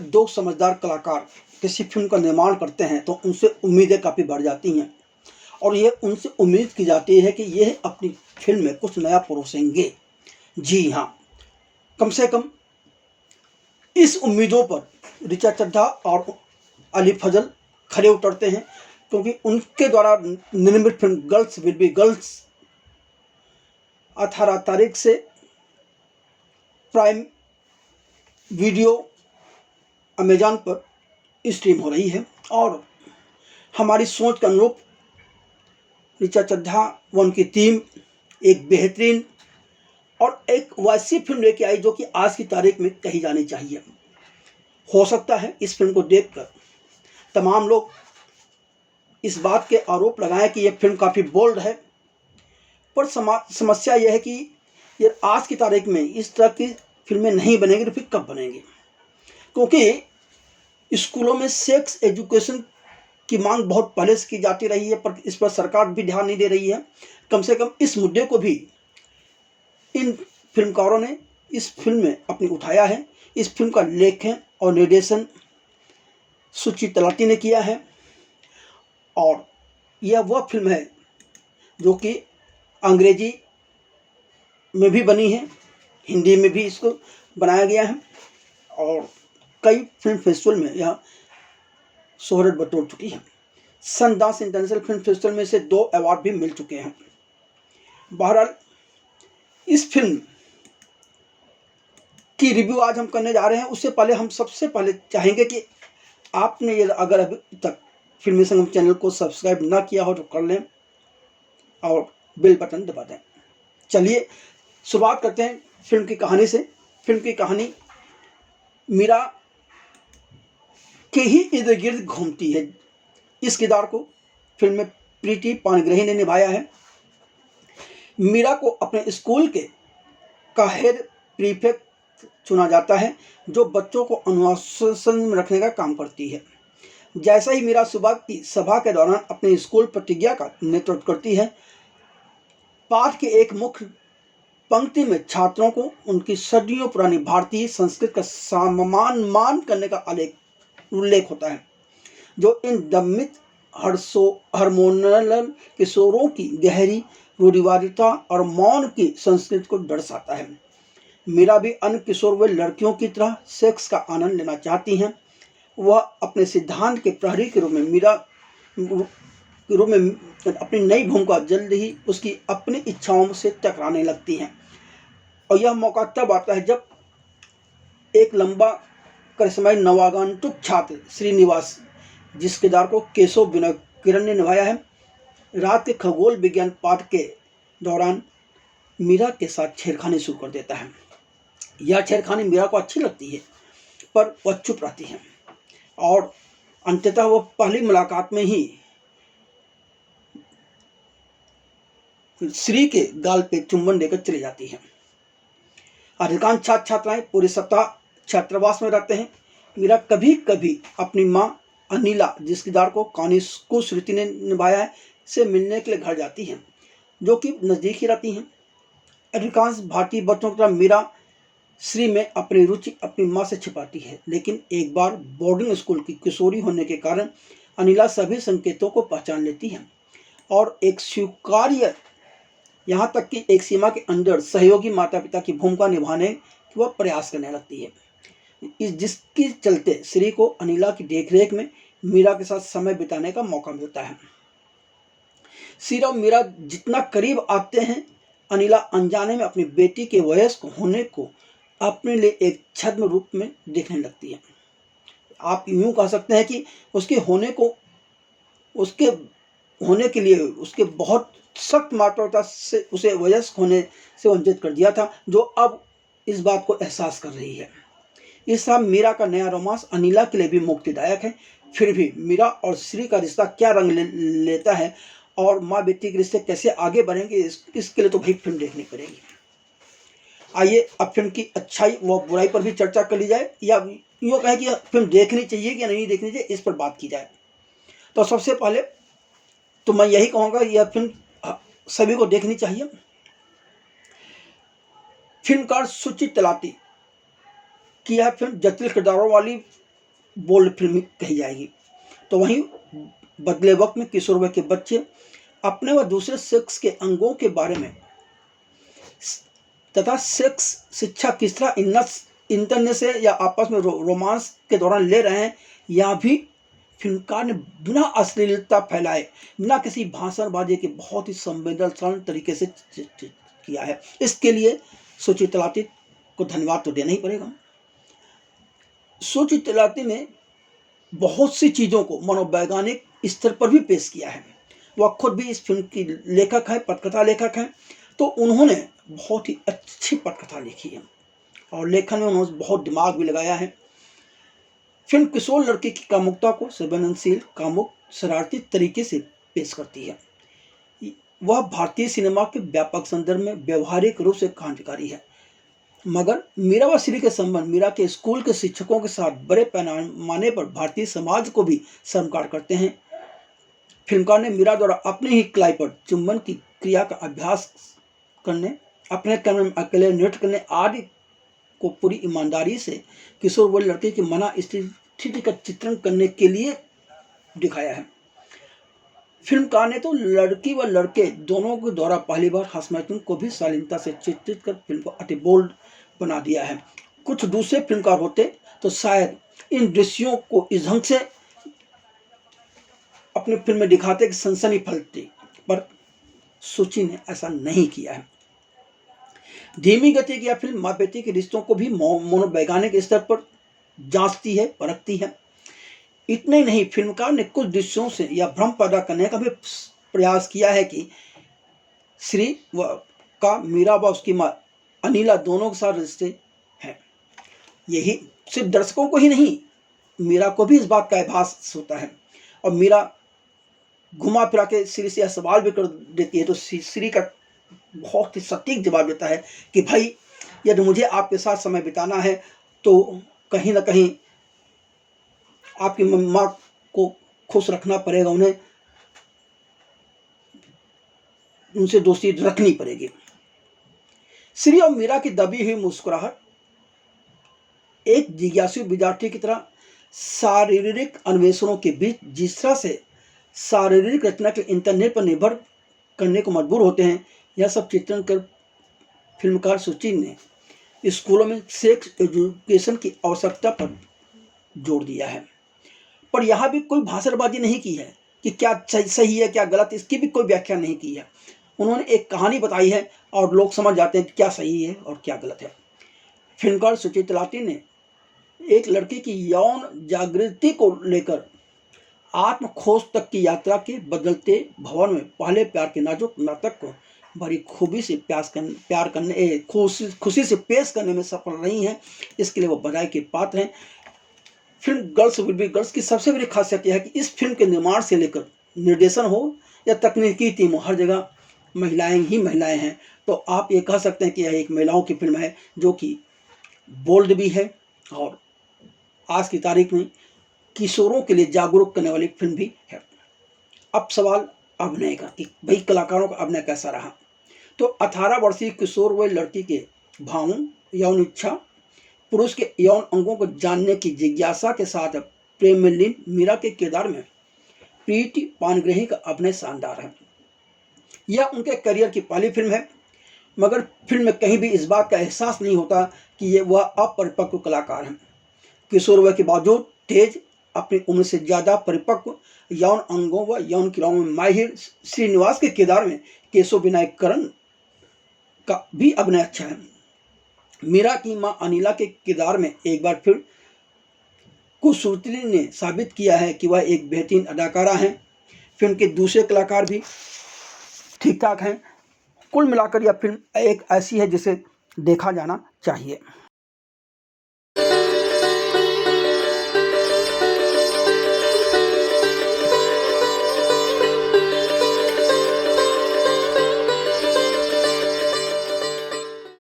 जब दो समझदार कलाकार किसी फिल्म का निर्माण करते हैं तो उनसे उम्मीदें काफ़ी बढ़ जाती हैं और ये उनसे उम्मीद की जाती है कि ये अपनी फिल्म में कुछ नया परोसेंगे। जी हाँ, कम से कम इस उम्मीदों पर ऋचा चड्ढा और अली फजल खरे उतरते हैं, क्योंकि उनके द्वारा निर्मित film girls will be girls 18 तारीख से प्राइम वीडियो अमेजॉन पर स्ट्रीम हो रही है और हमारी सोच के अनुरूप ऋचा चड्ढा व उनकी टीम एक बेहतरीन और एक वैसी फिल्म लेके आई जो कि आज की तारीख में कही जानी चाहिए। हो सकता है इस फिल्म को देखकर तमाम लोग इस बात के आरोप लगाएं कि यह फिल्म काफ़ी बोल्ड है, पर समस्या यह है कि ये आज की तारीख में इस तरह की फिल्में नहीं बनेंगी तो फिर कब बनेंगी, क्योंकि स्कूलों में सेक्स एजुकेशन की मांग बहुत पहले से की जाती रही है, पर इस पर सरकार भी ध्यान नहीं दे रही है। कम से कम इस मुद्दे को भी इन फिल्मकारों ने इस फिल्म में अपनी उठाया है। इस फिल्म का लेखन और निर्देशन सुचि तलाटी ने किया है और यह वह फिल्म है जो कि अंग्रेजी में भी बनी है, हिंदी में भी इसको बनाया गया है और कई फिल्म फेस्टिवल में यह शोहरत बटोर चुकी है। सनडांस इंटरनेशनल फिल्म फेस्टिवल में से 2 अवार्ड भी मिल चुके हैं। बहरहाल इस फिल्म की रिव्यू आज हम करने जा रहे हैं। उससे पहले हम सबसे पहले चाहेंगे कि आपने ये अगर अभी तक फिल्मी संगम चैनल को सब्सक्राइब ना किया हो तो कर लें और बेल बटन दबा दें। चलिए शुरुआत करते हैं फिल्म की कहानी से। फिल्म की कहानी मीरा के ही इर्द गिर्द घूमती है। इस किरदार को फिल्म में प्रीति पाणिग्रही ने निभाया है। मीरा को अपने स्कूल का हेड प्रीफेक्ट चुना जाता है, जो बच्चों को अनुशासन में रखने का काम करती है। जैसा ही मीरा सुबह की सभा के दौरान अपने स्कूल प्रतिज्ञा का नेतृत्व करती है, पाठ के एक मुख्य पंक्ति में छात्रों को उनकी सदियों पुरानी भारतीय संस्कृति का सम्मान करने का उल्लेख होता है, जो इन दमित हार्मोनल किशोरों की गहरी रूढ़िवादिता और मौन की संस्कृति को दर्शाता है। मीरा भी अन्य किशोर व लड़कियों की तरह सेक्स का आनंद लेना चाहती हैं। वह अपने सिद्धांत के प्रहरी के रूप में अपनी नई भूमिका जल्द ही उसकी अपनी इच्छाओं से टकराने लगती हैं और यह मौका तब आता है जब एक लंबा करिश्माई नवागंतुक छात्र श्रीनिवास, जिस किरदार को केशव विनय किरण ने निभाया है, रात के खगोल विज्ञान पाठ के दौरान मीरा के साथ छेड़खानी शुरू कर देता है। यह छेड़खानी मीरा को अच्छी लगती है, पर वह चुप रहती है और अंततः वह पहली मुलाकात में ही श्री के गाल पे चुंबन देकर चली जाती है। अधिकांश छात्र छात्राएं पूरे सप्ताह छात्रावास में रहते हैं। मीरा कभी कभी अपनी माँ अनिला, जिस किरदार को कानिस्को श्रुति ने निभाया है, से मिलने के लिए घर जाती हैं, जो कि नज़दीक ही रहती हैं। अधिकांश भारतीय बच्चों की तरह मीरा श्री में अपनी रुचि अपनी माँ से छिपाती है, लेकिन एक बार बोर्डिंग स्कूल की किशोरी होने के कारण अनिला सभी संकेतों को पहचान लेती है और एक स्वीकार्य, यहाँ तक कि एक सीमा के अंदर सहयोगी माता पिता की भूमिका निभाने की वह प्रयास करने लगती है। जिसके चलते श्री को अनिला की देखरेख में मीरा के साथ समय बिताने का मौका मिलता है। श्री और मीरा जितना करीब आते हैं, अनिला अनजाने में अपनी बेटी के वयस्क होने को अपने लिए एक छद्म रूप में देखने लगती है। आप यूँ कह सकते हैं कि उसके होने के लिए उसके बहुत सख्त मात्रा से उसे वयस्क होने से वंचित कर दिया था, जो अब इस बात को एहसास कर रही है। इस तरह मीरा का नया रोमांस अनिला के लिए भी मुक्तिदायक है। फिर भी मीरा और श्री का रिश्ता क्या रंग लेता है और माँ बेटी के रिश्ते कैसे आगे बढ़ेंगे, इसके लिए तो भाई फिल्म देखनी पड़ेगी। आइए अब फिल्म की अच्छाई व बुराई पर भी चर्चा कर ली जाए, या यूँ कहें कि फिल्म देखनी चाहिए या नहीं देखनी चाहिए, इस पर बात की जाए। तो सबसे पहले तो मैं यही कहूँगा यह फिल्म सभी को देखनी चाहिए। फिल्मकार सुचि तलाटी की यह फिल्म जटिल किरदारों वाली बोल्ड फिल्म कही जाएगी। तो वहीं बदले वक्त में किशोर वय के बच्चे अपने व दूसरे सेक्स के अंगों के बारे में तथा सेक्स शिक्षा किस तरह इंटरनेट से या आपस में रोमांस के दौरान ले रहे हैं, यह भी फिल्मकार ने बिना अश्लीलता फैलाए, बिना किसी भाषणबाजी के बहुत ही संवेदनशील तरीके से किया है। इसके लिए सुचित्रा तलाती को धन्यवाद तो देना ही पड़ेगा। सुचित्रा तलाती ने बहुत सी चीज़ों को मनोवैज्ञानिक स्तर पर भी पेश किया है। वह खुद भी इस फिल्म की लेखक है, पटकथा लेखक हैं। तो उन्होंने बहुत ही अच्छी पटकथा लिखी है और लेखन में उन्होंने बहुत दिमाग भी लगाया है। फिल्म किशोर लड़के की कामुकता को संवेदनशील, कामुक, शरारती तरीके से पेश करती है। वह भारतीय सिनेमा के व्यापक संदर्भ में व्यवहारिक रूप से क्रांतिकारी है। मगर मीरा व श्री के संबंध मीरा के स्कूल के शिक्षकों के साथ बड़े पैमाने पर भारतीय समाज को भी शर्मसार करते हैं। फिल्मकार ने मीरा द्वारा अपने ही कलाई पर चुंबन की क्रिया का अभ्यास करने, अपने कमरे में अकेले नृत्य करने आदि को पूरी ईमानदारी से किशोर वय लड़के की मना स्थिति का चित्रण करने के लिए दिखाया है। फिल्मकार ने तो लड़की व लड़के दोनों के द्वारा पहली बार हंसमैथुन को भी शालीनता से चित्रित कर फिल्म को अति बोल्ड बना दिया है। कुछ दूसरे फिल्मकार होते तो शायद इन दृश्यों को इस ढंग से अपनी फिल्म में दिखाते कि सनसनी फैलती, पर सुचि ने ऐसा नहीं किया है। धीमी गति की यह फिल्म माँ बेटी के रिश्तों को भी मनोवैज्ञानिक स्तर पर जांचती है, परखती है। इतने ही नहीं, फिल्मकार ने कुछ दृश्यों से यह भ्रम पैदा करने का भी प्रयास किया है कि श्री का मीरा व उसकी माँ अनिला दोनों के साथ रिश्ते हैं। यही सिर्फ दर्शकों को ही नहीं, मीरा को भी इस बात का आभास होता है और मीरा घुमा फिरा के श्री से यह सवाल भी कर देती है। तो श्री का बहुत ही सटीक जवाब देता है कि भाई, यदि मुझे आपके साथ समय बिताना है तो कहीं ना कहीं आपकी माँ को खुश रखना पड़ेगा, उनसे दोस्ती रखनी पड़ेगी। श्री और मीरा की दबी हुई मुस्कुराहट एक जिज्ञासु विद्यार्थी की तरह शारीरिक अन्वेषणों के बीच जिस तरह से शारीरिक रचना के इंटरनेट पर निर्भर करने को मजबूर होते हैं, यह सब चित्रण कर फिल्मकार सुचि ने स्कूलों में सेक्स एजुकेशन की आवश्यकता पर जोर दिया है। पर यहाँ भी कोई भाषणबाजी नहीं की है कि क्या सही है क्या गलत, इसकी भी कोई व्याख्या नहीं की है। उन्होंने एक कहानी बताई है और लोग समझ जाते हैं कि क्या सही है और क्या गलत है। फिल्मकार सुचित्रा तलाती ने एक लड़की की यौन जागृति को लेकर आत्म खोज तक की यात्रा के बदलते भवन में पहले प्यार के नाजुक नाटक को बड़ी खूबी से खुशी से पेश करने में सफल रही हैं। इसके लिए वो बधाई के पात्र हैं। Film girls will be girls की सबसे बड़ी खासियत यह है कि इस फिल्म के निर्माण से लेकर निर्देशन हो या तकनीकी टीम हो, हर जगह महिलाएं ही महिलाएं हैं। तो आप ये कह सकते हैं कि यह एक महिलाओं की फिल्म है जो कि बोल्ड भी है और आज की तारीख में किशोरों के लिए जागरूक करने वाली फिल्म भी है। अब सवाल अभिनय का कि भाई कलाकारों का अभिनय कैसा रहा। तो 18 वर्षीय किशोर वय लड़की के भावों, यौन इच्छा, पुरुष के यौन अंगों को जानने की जिज्ञासा के साथ प्रेम में लीन मीरा के किरदार में प्रीति पानग्रही का अभिनय शानदार है। यह उनके करियर की पहली फिल्म है, मगर फिल्म में कहीं भी इस बात का एहसास नहीं होता कि वह अपरिपक्व कलाकार हैं। किशोर वय के बावजूद तेज, अपनी उम्र से ज़्यादा परिपक्व, यौन अंगों व यौन क्रियाओं में माहिर श्रीनिवास के किरदार में केशव विनायक करण का भी अभिनय अच्छा है। मीरा की मां अनिला के किरदार में एक बार फिर कुशरुति ने साबित किया है कि वह एक बेहतरीन अदाकारा हैं। फिल्म के दूसरे कलाकार भी ठीक ठाक हैं। कुल मिलाकर यह फिल्म एक ऐसी है जिसे देखा जाना चाहिए।